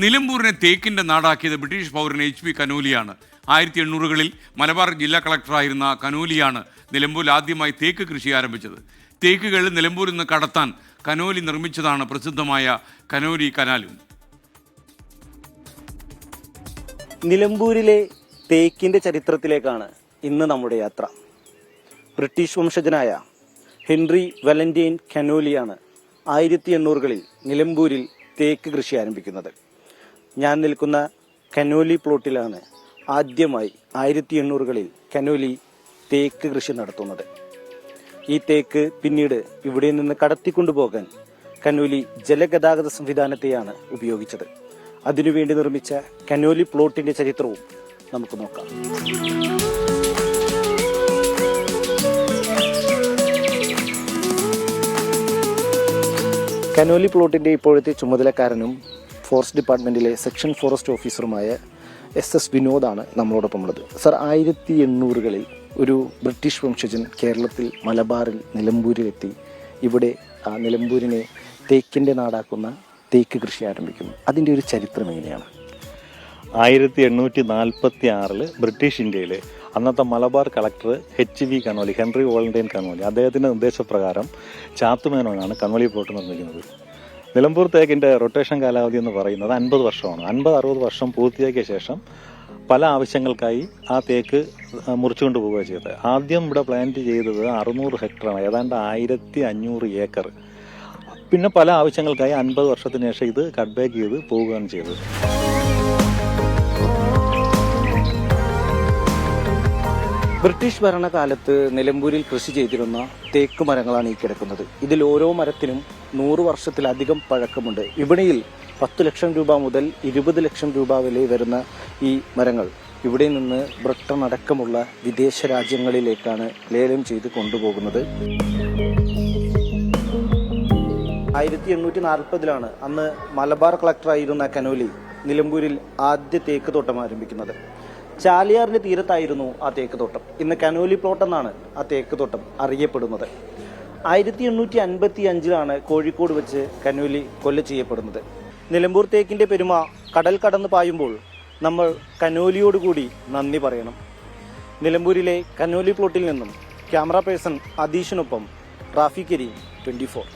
നിലമ്പൂരിനെ തേക്കിന്റെ നാടാക്കിയത് British പൗരൻ HP കനോലിയാണ്. 1800കളിൽ Malabar ജില്ലാ കളക്ടറായിരുന്ന കനോലിയാണ് നിലമ്പൂരിൽ ആദ്യമായി തേക്ക് കൃഷി ആരംഭിച്ചത്. തേക്കുകൾ നിലമ്പൂരിൽ നിന്ന് കടത്താൻ കനോലി നിർമ്മിച്ചതാണ് പ്രസിദ്ധമായ കനോലി കനാലും. നിലമ്പൂരിലെ തേക്കിന്റെ ചരിത്രത്തിലേക്കാണ് ഇന്ന് നമ്മുടെ യാത്ര. ബ്രിട്ടീഷ് വംശജനായ ഹെൻറി വാലന്റൈൻ കനോലിയാണ് 1800കളിൽ നിലമ്പൂരിൽ തേക്ക് കൃഷി ആരംഭിക്കുന്നത്. ഞാൻ നിൽക്കുന്ന കനോലി പ്ലോട്ടിലാണ് ആദ്യമായി 1800കളിൽ കനോലി തേക്ക് കൃഷി നടത്തുന്നത്. ഈ തേക്ക് പിന്നീട് ഇവിടെ നിന്ന് കടത്തിക്കൊണ്ടുപോകാൻ കനോലി ജലഗതാഗത സംവിധാനത്തെയാണ് ഉപയോഗിച്ചത്. അതിനുവേണ്ടി നിർമ്മിച്ച കനോലി പ്ലോട്ടിന്റെ ചരിത്രവും നമുക്ക് നോക്കാം. കനോലി പ്ലോട്ടിന്റെ ഇപ്പോഴത്തെ ചുമതലക്കാരനും ഫോറസ്റ്റ് ഡിപ്പാർട്ട്മെന്റിലെ സെക്ഷൻ ഫോറസ്റ്റ് ഓഫീസറുമായ SS വിനോദാണ് നമ്മളോടൊപ്പം ഉള്ളത്. സർ, 1800കളിൽ ഒരു ബ്രിട്ടീഷ് വംശജൻ കേരളത്തിൽ മലബാറിൽ നിലമ്പൂരിലെത്തി ഇവിടെ നിലമ്പൂരിനെ തേക്കിൻ്റെ നാടാക്കുന്ന തേക്ക് കൃഷി ആരംഭിക്കുന്നു. അതിൻ്റെ ഒരു ചരിത്രം എങ്ങനെയാണ്? 1846 ബ്രിട്ടീഷ് ഇന്ത്യയിലെ അന്നത്തെ Malabar collector HV Conolly, Henry Valentine Conolly, അദ്ദേഹത്തിൻ്റെ നിർദ്ദേശപ്രകാരം ചാത്തുമേനോനാണ് കനോലി പ്ലോട്ട് നിർമ്മിക്കുന്നത്. നിലമ്പൂർ തേക്കിൻ്റെ റൊട്ടേഷൻ കാലാവധി എന്ന് പറയുന്നത് 50 വർഷമാണ്. 50-60 വർഷം പൂർത്തിയാക്കിയ ശേഷം പല ആവശ്യങ്ങൾക്കായി ആ തേക്ക് മുറിച്ചുകൊണ്ട് പോവുക ചെയ്തത്. ആദ്യം ഇവിടെ പ്ലാന്റ് ചെയ്തത് 600 ഹെക്ടറാണ്, ഏതാണ്ട് 1500 ഏക്കർ. പിന്നെ പല ആവശ്യങ്ങൾക്കായി 50 വർഷത്തിന് ശേഷം ഇത് കട്ട് ബാക്ക് ചെയ്ത് പോവുകയാണ് ചെയ്തത്. ബ്രിട്ടീഷ് ഭരണകാലത്ത് നിലമ്പൂരിൽ കൃഷി ചെയ്തിരുന്ന തേക്ക് മരങ്ങളാണ് ഈ കിടക്കുന്നത്. ഇതിൽ ഓരോ മരത്തിനും 100 വർഷത്തിലധികം പഴക്കമുണ്ട്. വിപണിയിൽ 10 ലക്ഷം രൂപ മുതൽ 20 ലക്ഷം രൂപ വില വരുന്ന ഈ മരങ്ങൾ ഇവിടെ നിന്ന് ബ്രിട്ടൻ അടക്കമുള്ള വിദേശ രാജ്യങ്ങളിലേക്കാണ് ലേലം ചെയ്ത് കൊണ്ടുപോകുന്നത്. 1840ലാണ് അന്ന് മലബാർ കളക്ടറായിരുന്ന കനോലി നിലമ്പൂരിൽ ആദ്യ തേക്ക് തോട്ടം ആരംഭിക്കുന്നത്. ചാലിയാറിന്റെ തീരത്തായിരുന്നു ആ തേക്ക് തോട്ടം. ഇന്ന് കനോലി പ്ലോട്ട് എന്നാണ് ആ തേക്ക് തോട്ടം അറിയപ്പെടുന്നത്. 1855ലാണ് കോഴിക്കോട് വെച്ച് കനോലി കൊല ചെയ്യപ്പെടുന്നത്. നിലമ്പൂർ തേക്കിന്റെ പെരുമ കടൽ കടന്ന് പായുമ്പോൾ നമ്മൾ കനോലിയോടുകൂടി നന്ദി പറയണം. നിലമ്പൂരിലെ കനോലി പ്ലോട്ടിൽ നിന്നും ക്യാമറ പേഴ്സൺ അദീഷിനൊപ്പം റാഫി കരീം, 24.